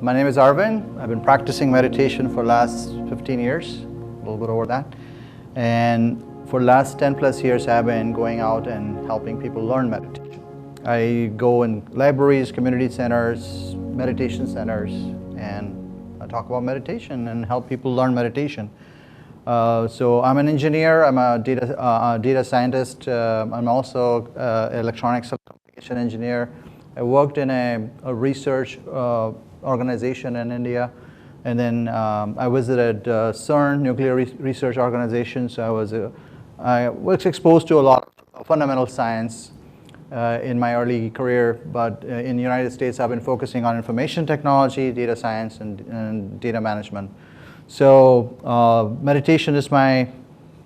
My name is Arvind. I've been practicing meditation for the last 15 years, a little bit over that. And for the last 10 plus years, I've been going out and helping people learn meditation. I go in libraries, community centers, meditation centers, and I talk about meditation and help people learn meditation. So I'm an engineer, I'm a data scientist, I'm also an electronics application engineer. I worked in a research organization in India, and then I visited CERN, Nuclear Research Organization, so I was exposed to a lot of fundamental science in my early career, but in the United States I've been focusing on information technology, data science, and data management. So meditation is my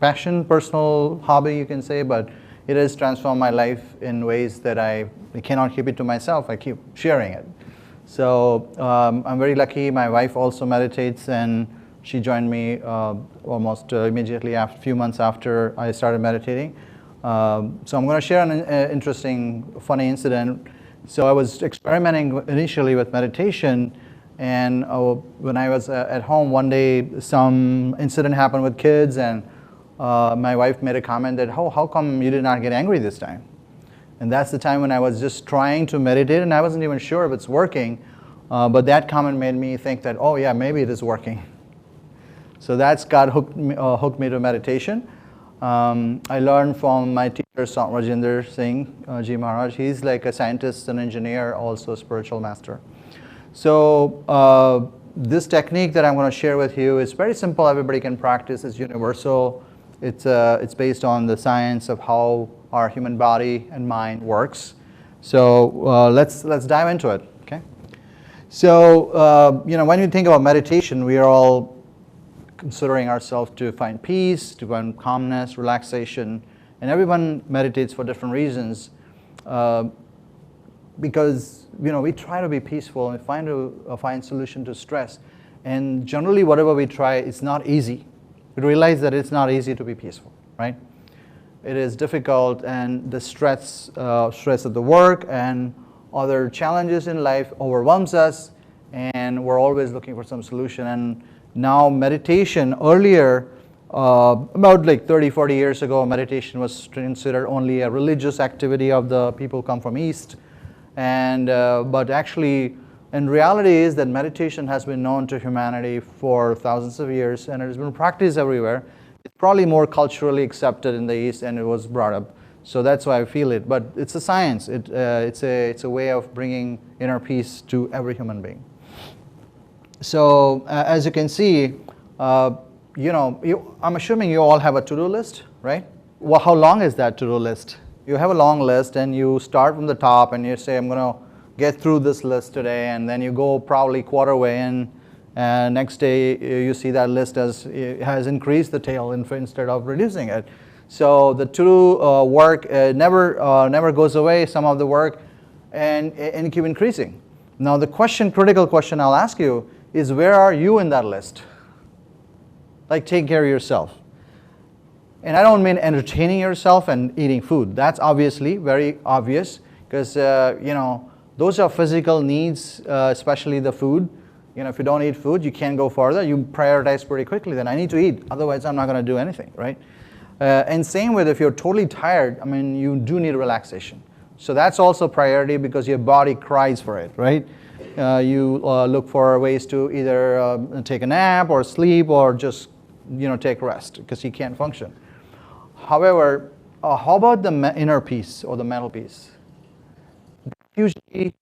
passion, personal hobby you can say, but it has transformed my life in ways that I cannot keep it to myself. I keep sharing it. So I'm very lucky. My wife also meditates, and she joined me almost immediately after, a few months after I started meditating. So I'm going to share an interesting, funny incident. So I was experimenting initially with meditation, and when I was at home one day, some incident happened with kids, and my wife made a comment that, how come you did not get angry this time? And that's the time when I was just trying to meditate, and I wasn't even sure if it's working. But that comment made me think that, oh yeah, maybe it is working. So that's God hooked me to meditation. I learned from my teacher, Rajinder Singh Ji Maharaj. He's like a scientist, an engineer, also a spiritual master. So this technique that I'm going to share with you is very simple. Everybody can practice. It's universal. It's based on the science of how our human body and mind works. So let's dive into it. Okay. So when you think about meditation, we are all considering ourselves to find peace, to find calmness, relaxation, and everyone meditates for different reasons. Because we try to be peaceful and find solution to stress, and generally whatever we try, it's not easy. We realize that it's not easy to be peaceful, right? It is difficult, and the stress of the work and other challenges in life overwhelms us, and we're always looking for some solution. And now meditation, earlier, about like 30, 40 years ago, meditation was considered only a religious activity of the people come from East. And but actually, in reality is that meditation has been known to humanity for thousands of years, and it has been practiced everywhere. It's probably more culturally accepted in the East, and it was brought up. So that's why I feel it. But it's a science. It's a way of bringing inner peace to every human being. So as you can see, I'm assuming you all have a to-do list, right? Well, how long is that to-do list? You have a long list, and you start from the top, and you say, I'm going to get through this list today, and then you go probably quarter way in, and next day you see that list has increased the tail instead of reducing it. So the to-do work never goes away, some of the work, and keep increasing. Now the critical question I'll ask you is, where are you in that list? Like, take care of yourself. And I don't mean entertaining yourself and eating food. That's obviously very obvious, because those are physical needs, especially the food. If you don't eat food, you can't go further. You prioritize pretty quickly. Then I need to eat, otherwise I'm not going to do anything, right? And same with if you're totally tired, you do need relaxation. So that's also priority, because your body cries for it, right? You look for ways to either take a nap or sleep, or just take rest, because you can't function. However, how about the inner peace or the mental peace? That usually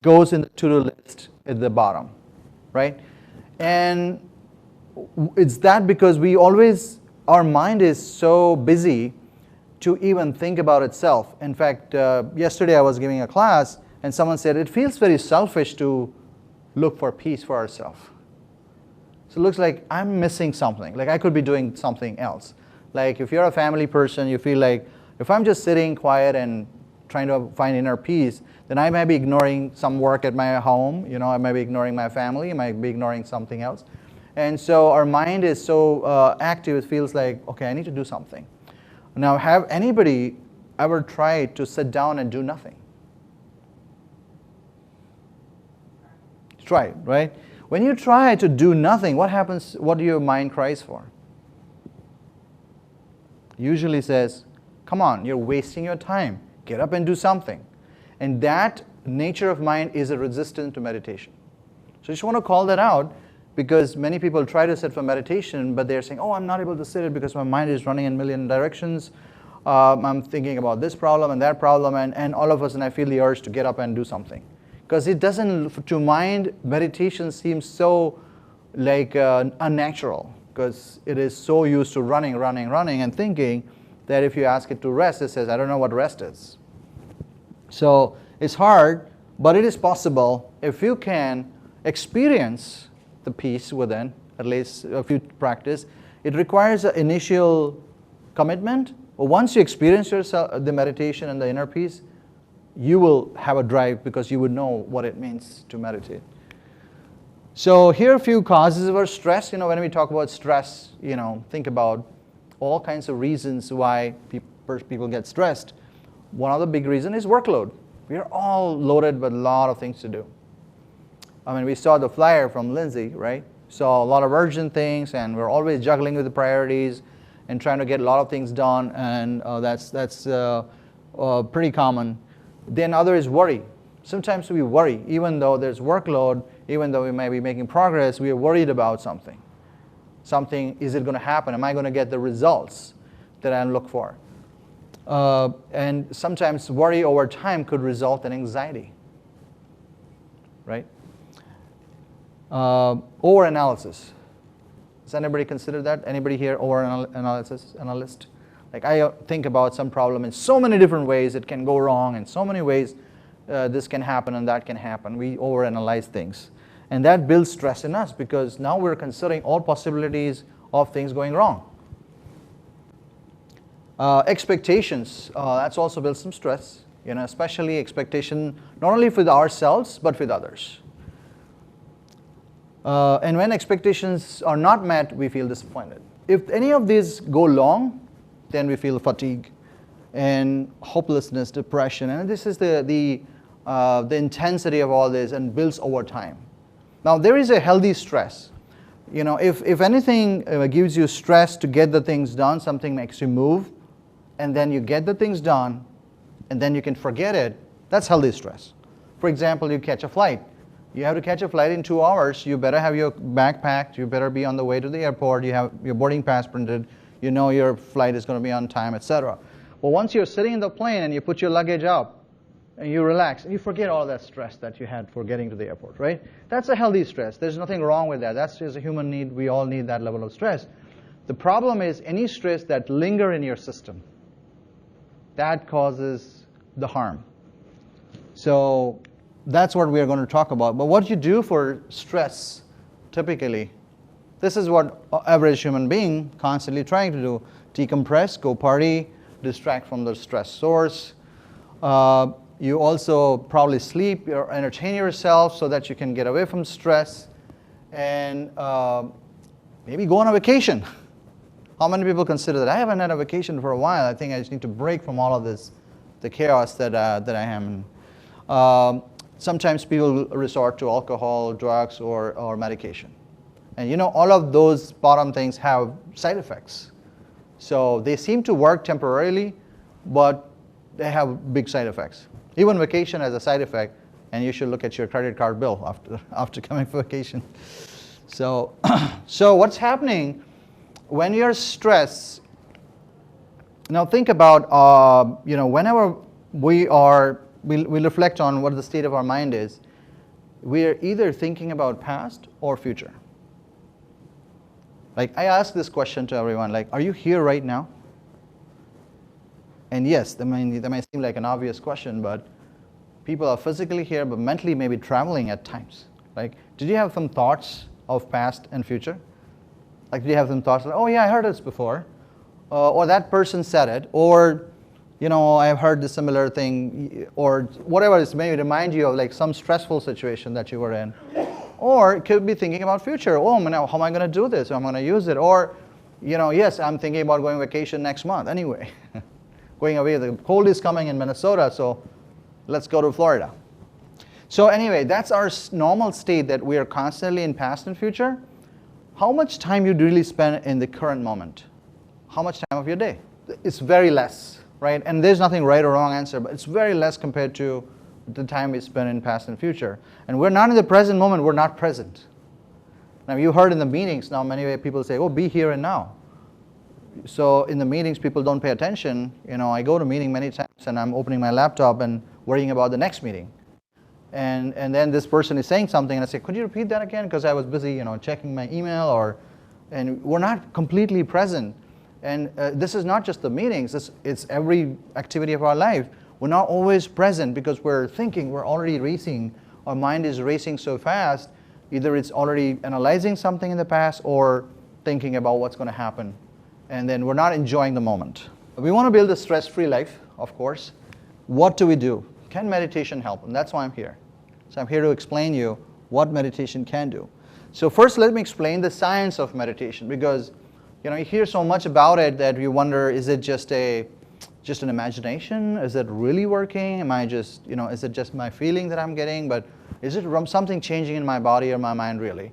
goes in the to-do list at the bottom, right? And it's that because our mind is so busy to even think about itself. In fact, yesterday I was giving a class, and someone said it feels very selfish to look for peace for ourselves. So it looks like I'm missing something, like I could be doing something else. Like if you're a family person, you feel like, if I'm just sitting quiet and trying to find inner peace, then I may be ignoring some work at my home, I may be ignoring my family, I might be ignoring something else. And so our mind is so active, it feels like, okay, I need to do something. Now, have anybody ever tried to sit down and do nothing? try it, right? When you try to do nothing, what happens? What do your mind cries for? Usually says, come on, you're wasting your time. Get up and do something. And that nature of mind is a resistance to meditation. So I just want to call that out, because many people try to sit for meditation, but they're saying, oh, I'm not able to sit it because my mind is running in a million directions. I'm thinking about this problem and that problem, and all of a sudden I feel the urge to get up and do something. Because it doesn't, to mind, meditation seems so like unnatural, because it is so used to running and thinking, that if you ask it to rest, it says, I don't know what rest is. So it's hard, but it is possible if you can experience the peace within, at least if you practice. It requires an initial commitment. But once you experience yourself, the meditation and the inner peace, you will have a drive, because you would know what it means to meditate. So here are a few causes of our stress. When we talk about stress, think about all kinds of reasons why people get stressed. One of the big reasons is workload. We are all loaded with a lot of things to do. I mean, we saw the flyer from Lindsay, right? Saw a lot of urgent things, and we're always juggling with the priorities and trying to get a lot of things done, and that's pretty common. Then other is worry. Sometimes we worry, even though there's workload, even though we may be making progress, we are worried about something. Is it going to happen? Am I going to get the results that I look for? And sometimes worry over time could result in anxiety, right? Over-analysis. Does anybody consider that? Anybody here analyst? Like, I think about some problem in so many different ways, it can go wrong in so many ways, this can happen and that can happen. We overanalyze things. And that builds stress in us, because now we're considering all possibilities of things going wrong. Expectations, that's also builds some stress, especially expectation not only with ourselves but with others. And when expectations are not met, we feel disappointed. If any of these go long, then we feel fatigue and hopelessness, depression, and this is the intensity of all this, and builds over time. Now there is a healthy stress. If anything gives you stress to get the things done, something makes you move, and then you get the things done, and then you can forget it, that's healthy stress. For example, you catch a flight. You have to catch a flight in 2 hours. You better have your bag packed. You better be on the way to the airport. You have your boarding pass printed. You know your flight is going to be on time, etc. But once you're sitting in the plane and you put your luggage up and you relax, and you forget all that stress that you had for getting to the airport, right? That's a healthy stress. There's nothing wrong with that. That's just a human need. We all need that level of stress. The problem is any stress that linger in your system, that causes the harm. So that's what we are going to talk about. But what you do for stress, typically, this is what average human being constantly trying to do. Decompress, go party, distract from the stress source. You also probably sleep or entertain yourself so that you can get away from stress, and maybe go on a vacation. How many people consider that? I haven't had a vacation for a while. I think I just need to break from all of this, the chaos that I am in. Sometimes people resort to alcohol, drugs, or medication. And all of those bottom things have side effects. So they seem to work temporarily, but they have big side effects. Even vacation has a side effect, and you should look at your credit card bill after coming from vacation. So, so what's happening when you're stressed? Now think about, whenever we reflect on what the state of our mind is, we are either thinking about past or future. Like, I ask this question to everyone, like, are you here right now? And yes, that may seem like an obvious question, but people are physically here, but mentally maybe traveling at times. Like, did you have some thoughts of past and future? Like, did you have some thoughts like, oh yeah, I heard this before, or that person said it, or I've heard this similar thing, or whatever it may remind you of like some stressful situation that you were in. Or it could be thinking about future. Oh, now how am I going to do this? How am I going to use it? Or, yes, I'm thinking about going vacation next month anyway. Going away, the cold is coming in Minnesota, so let's go to Florida. So anyway, that's our normal state, that we are constantly in past and future. How much time you really spend in the current moment? How much time of your day? It's very less, right? And there's nothing right or wrong answer, but it's very less compared to the time we spend in past and future. And we're not in the present moment, we're not present. Now you heard in the meetings, now many people say, oh, be here and now. So in the meetings, people don't pay attention. You know, I go to meeting many times and I'm opening my laptop and worrying about the next meeting. And then this person is saying something and I say, could you repeat that again? Because I was busy, you know, checking my email, and we're not completely present. And this is not just the meetings, it's every activity of our life. We're not always present because we're thinking, we're already racing. Our mind is racing so fast, either it's already analyzing something in the past or thinking about what's going to happen. And then we're not enjoying the moment. We want to build a stress-free life, of course. What do we do? Can meditation help? And that's why I'm here. So I'm here to explain you what meditation can do. So first let me explain the science of meditation, because you hear so much about it that you wonder, is it just an imagination? Is it really working? Am I just, is it just my feeling that I'm getting? But is it something changing in my body or my mind really?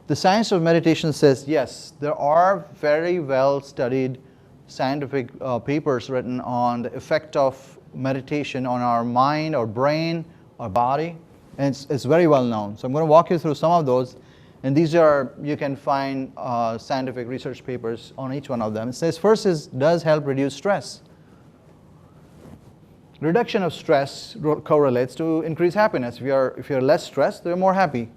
The science of meditation says yes, there are very well studied scientific papers written on the effect of meditation on our mind, our brain, our body, and it's very well known. So I'm going to walk you through some of those, and these are, you can find scientific research papers on each one of them. It says first does help reduce stress. Reduction of stress correlates to increased happiness. If you're less stressed, you're more happy.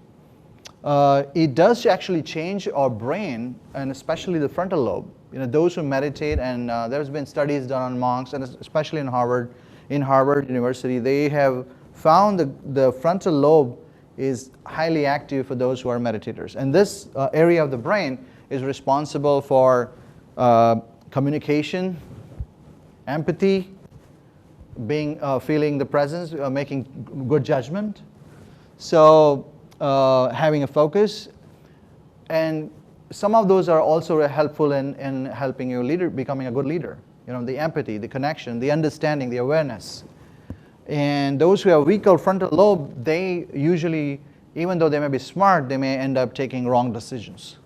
It does actually change our brain, and especially the frontal lobe. Those who meditate, and there's been studies done on monks, and especially in Harvard University, they have found the frontal lobe is highly active for those who are meditators. And this area of the brain is responsible for communication, empathy, feeling the presence, making good judgment. So having a focus, and some of those are also helpful in helping you becoming a good leader. The empathy, the connection, the understanding, the awareness. And those who have weaker frontal lobe, they usually, even though they may be smart, they may end up taking wrong decisions.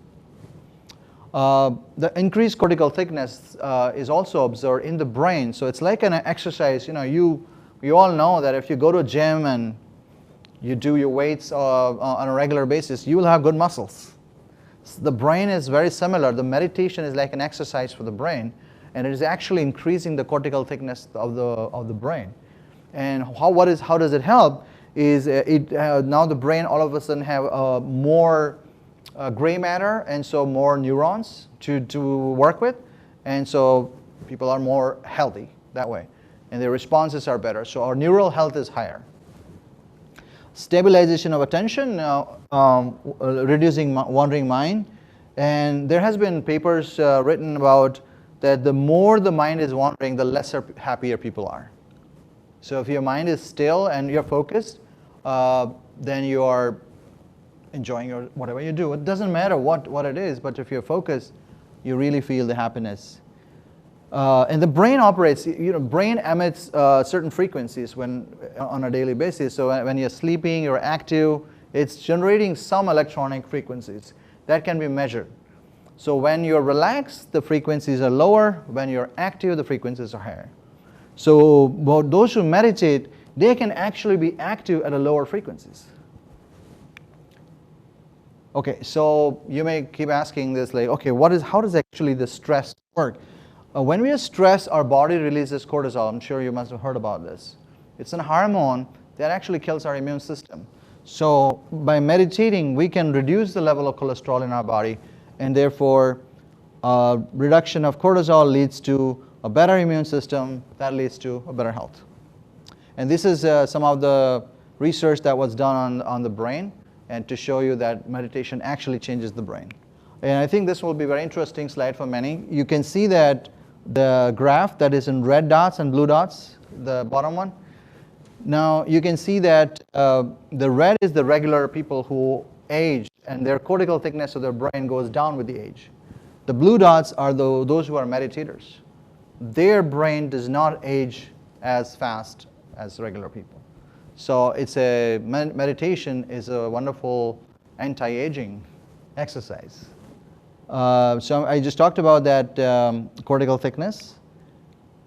The increased cortical thickness is also observed in the brain. So it's like an exercise. You all know that if you go to a gym and you do your weights on a regular basis, you will have good muscles. So the brain is very similar. The meditation is like an exercise for the brain, and it is actually increasing the cortical thickness of the brain. And how does it help? Is now the brain all of a sudden have more gray matter, and so more neurons to work with, and so people are more healthy that way, and their responses are better. So our neural health is higher. Stabilization of attention, reducing wandering mind, and there has been papers written about that the more the mind is wandering, the lesser happier people are. So if your mind is still and you're focused, then you are enjoying whatever you do. It doesn't matter what it is, but if you're focused, you really feel the happiness. And the brain operates, brain emits certain frequencies on a daily basis. So when you're sleeping, you're active, it's generating some electronic frequencies that can be measured. So when you're relaxed, the frequencies are lower. When you're active, the frequencies are higher. So those who meditate, they can actually be active at a lower frequencies. Okay, so you may keep asking this, like, okay, how does actually the stress work? When we are stressed, our body releases cortisol. I'm sure you must have heard about this. It's a hormone that actually kills our immune system. So by meditating, we can reduce the level of cholesterol in our body, and therefore reduction of cortisol leads to a better immune system, that leads to a better health. And this is some of the research that was done on the brain, and to show you that meditation actually changes the brain. And I think this will be a very interesting slide for many. You can see that the graph that is in red dots and blue dots, the bottom one. Now you can see that the red is the regular people who age, and their cortical thickness of their brain goes down with the age. The blue dots are those who are meditators. Their brain does not age as fast as regular people. So it's a meditation is a wonderful anti-aging exercise. So I just talked about that cortical thickness,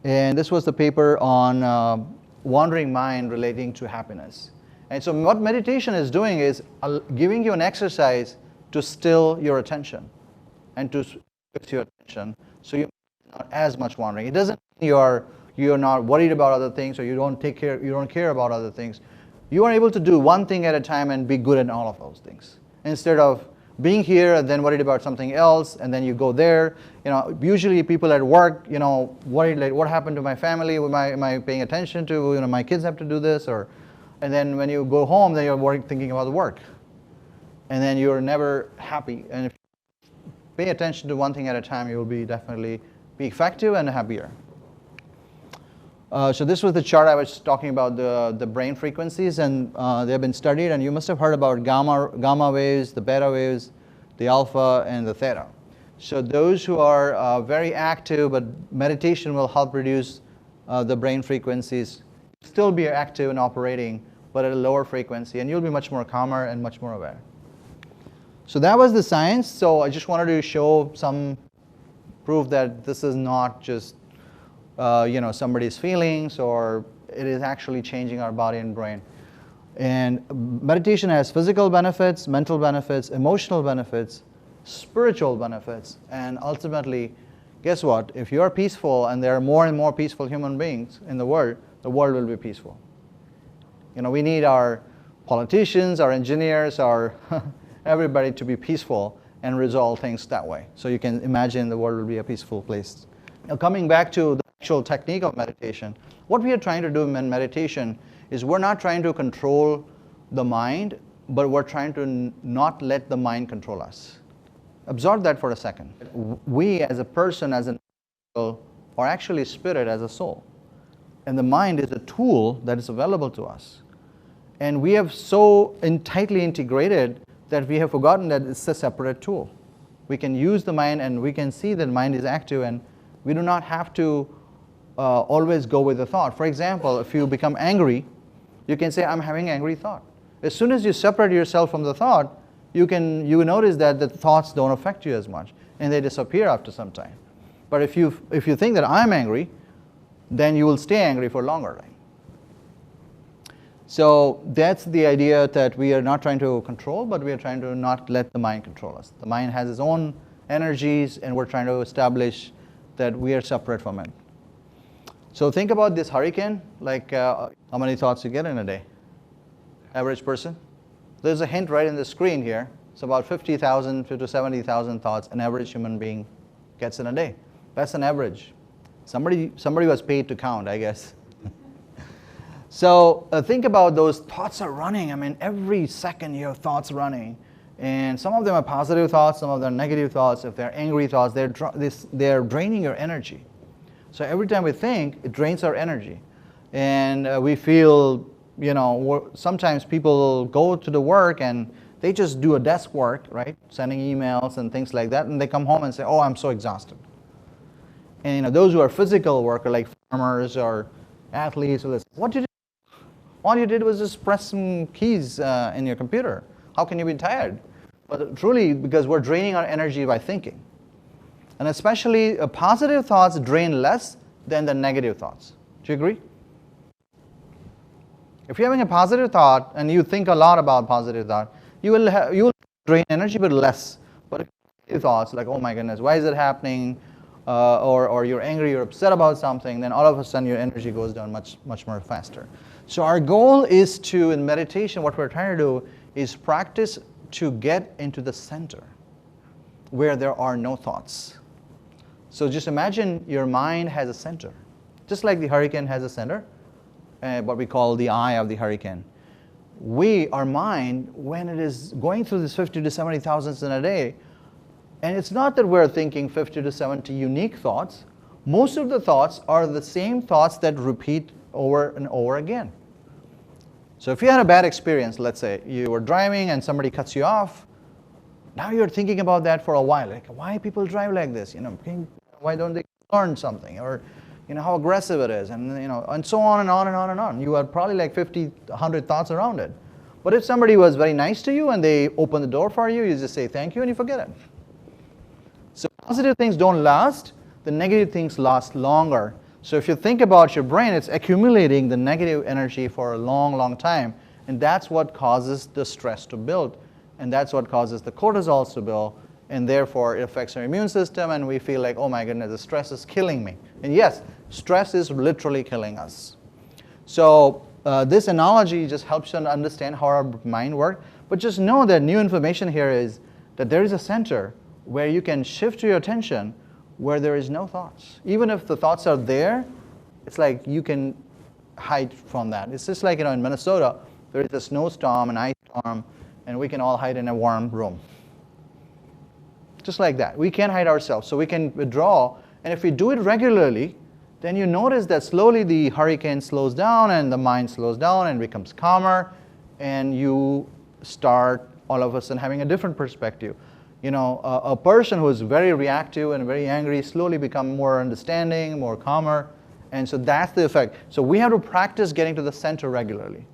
and this was the paper on wandering mind relating to happiness. And so what meditation is doing is giving you an exercise to still your attention and to fix your attention, so you're not as much wandering. It doesn't mean you're not worried about other things, or you don't care about other things. You are able to do one thing at a time and be good at all of those things, instead of being here and then worried about something else, and then you go there. Usually people at work, worried like, what happened to my family? Am I paying attention to? My kids have to do this, and then when you go home, then you're thinking about the work, and then you're never happy. And if you pay attention to one thing at a time, you will definitely be effective and happier. So this was the chart I was talking about, the brain frequencies, and they have been studied, and you must have heard about gamma waves, the beta waves, the alpha, and the theta. So those who are very active, but meditation will help reduce the brain frequencies, still be active and operating, but at a lower frequency, and you'll be much more calmer and much more aware. So that was the science. So I just wanted to show some proof that this is not just somebody's feelings, or it is actually changing our body and brain. And meditation has physical benefits, mental benefits, emotional benefits, spiritual benefits, and ultimately, guess what? If you are peaceful, and there are more and more peaceful human beings in the world will be peaceful. We need our politicians, our engineers, our everybody to be peaceful and resolve things that way. So you can imagine the world will be a peaceful place. Now, coming back to the actual technique of meditation, what we are trying to do in meditation is we're not trying to control the mind, but we're trying to not let the mind control us. Absorb that for a second. We as a person, as an individual, are actually spirit as a soul. And the mind is a tool that is available to us. And we have so tightly integrated that we have forgotten that it's a separate tool. We can use the mind, and we can see that the mind is active, and we do not have to always go with the thought. For example, if you become angry, you can say, I'm having angry thought. As soon as you separate yourself from the thought, you notice that the thoughts don't affect you as much, and they disappear after some time. But if you think that I'm angry, then you will stay angry for longer. Right? So that's the idea, that we are not trying to control, but we are trying to not let the mind control us. The mind has its own energies, and we're trying to establish that we are separate from it. So think about this hurricane, like how many thoughts you get in a day? Average person? There's a hint right in the screen here. It's about 50,000 to 70,000 thoughts an average human being gets in a day. That's an average. Somebody was paid to count, I guess. So think about those thoughts are running. I mean, every second you have thoughts running. And some of them are positive thoughts, some of them are negative thoughts. If they're angry thoughts, they're draining your energy. So every time we think, it drains our energy. And we feel, sometimes people go to the work and they just do a desk work, right? Sending emails and things like that. And they come home and say, oh, I'm so exhausted. And those who are physical workers, like farmers or athletes, what did you do? All you did was just press some keys in your computer. How can you be tired? But truly, because we're draining our energy by thinking. And especially positive thoughts drain less than the negative thoughts. Do you agree? If you're having a positive thought and you think a lot about positive thought, you will drain energy, but less. But if negative thoughts like, oh my goodness, why is it happening? Or you're angry, you're upset about something, then all of a sudden your energy goes down much more faster. So our goal is to, in meditation, what we're trying to do is practice to get into the center where there are no thoughts. So just imagine your mind has a center. Just like the hurricane has a center, what we call the eye of the hurricane. Our mind, when it is going through this 50 to 70,000 in a day, and it's not that we're thinking 50 to 70 unique thoughts. Most of the thoughts are the same thoughts that repeat over and over again. So if you had a bad experience, let's say you were driving and somebody cuts you off, now you're thinking about that for a while. Like, why people drive like this? Why don't they learn something? Or how aggressive it is, and and so on and on and on and on. You had probably like 50, 100 thoughts around it. But if somebody was very nice to you and they open the door for you, you just say thank you and you forget it. So positive things don't last, the negative things last longer. So if you think about your brain, it's accumulating the negative energy for a long, long time, and that's what causes the stress to build, and that's what causes the cortisol to build, and therefore it affects our immune system, and we feel like, oh my goodness, the stress is killing me. And yes, stress is literally killing us. So this analogy just helps you understand how our mind works. But just know that new information here is that there is a center where you can shift your attention where there is no thoughts. Even if the thoughts are there, it's like you can hide from that. It's just like in Minnesota, there is a snowstorm, an ice storm, and we can all hide in a warm room. Just like that. We can't hide ourselves, so we can withdraw. And if we do it regularly, then you notice that slowly the hurricane slows down and the mind slows down and becomes calmer, and you start all of a sudden having a different perspective. A person who is very reactive and very angry slowly become more understanding, more calmer, and so that's the effect. So we have to practice getting to the center regularly.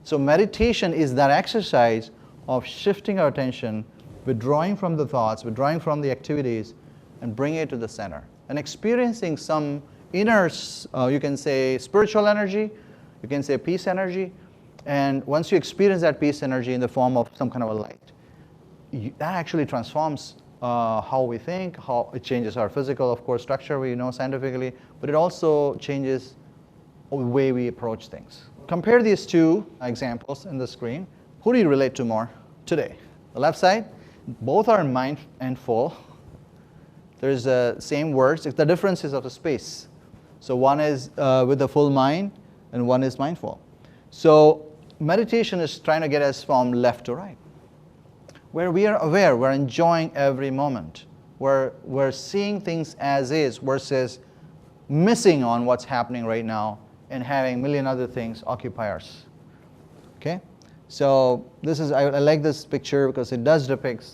So meditation is that exercise of shifting our attention, withdrawing from the thoughts, withdrawing from the activities, and bringing it to the center, and experiencing some inner, you can say spiritual energy, you can say peace energy, and once you experience that peace energy in the form of some kind of a light, that actually transforms how we think, how it changes our physical, of course, structure, we know scientifically, but it also changes the way we approach things. Compare these two examples in the screen. Who do you relate to more today? The left side, both are mind and full. There's the same words, the difference is of the space. So one is with a full mind and one is mindful. So meditation is trying to get us from left to right, where we are aware, we're enjoying every moment. We're seeing things as is versus missing on what's happening right now and having a million other things occupy us. Okay? So I like this picture because it does depict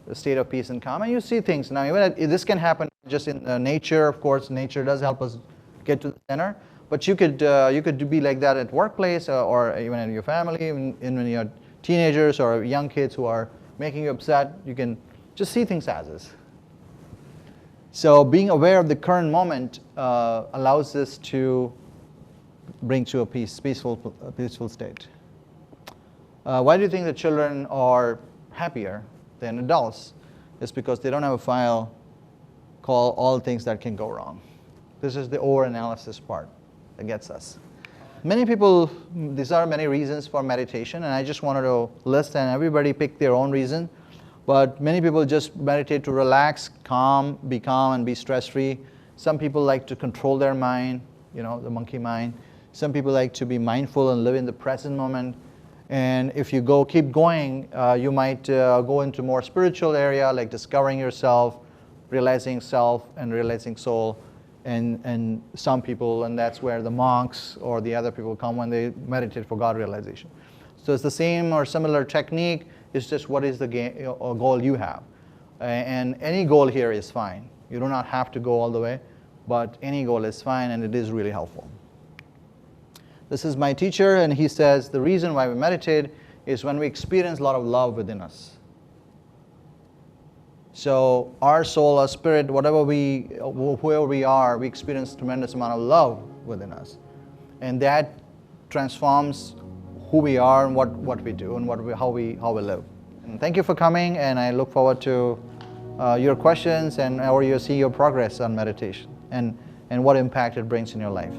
the state of peace and calm. And you see things. Now, this can happen just in nature. Of course, nature does help us get to the center. But you could be like that at workplace or even in your family, even when you're teenagers or young kids who are making you upset. You can just see things as is. So being aware of the current moment allows us to bring to a peaceful state. Why do you think the children are happier than adults? It's because they don't have a file called all things that can go wrong. This is the over-analysis part that gets us. Many people, these are many reasons for meditation, and I just wanted to list, and everybody pick their own reason. But many people just meditate to relax, be calm and be stress-free. Some people like to control their mind, the monkey mind. Some people like to be mindful and live in the present moment. And if you keep going, you might go into more spiritual area, like discovering yourself, realizing self and realizing soul. And some people, and that's where the monks or the other people come when they meditate for God realization. So it's the same or similar technique. It's just what is the goal you have. And any goal here is fine. You do not have to go all the way, but any goal is fine, and it is really helpful. This is my teacher, and he says the reason why we meditate is when we experience a lot of love within us. So our soul, our spirit, whoever we are, we experience a tremendous amount of love within us. And that transforms who we are and what we do and how we live. And thank you for coming, and I look forward to your questions or you see your progress on meditation and what impact it brings in your life.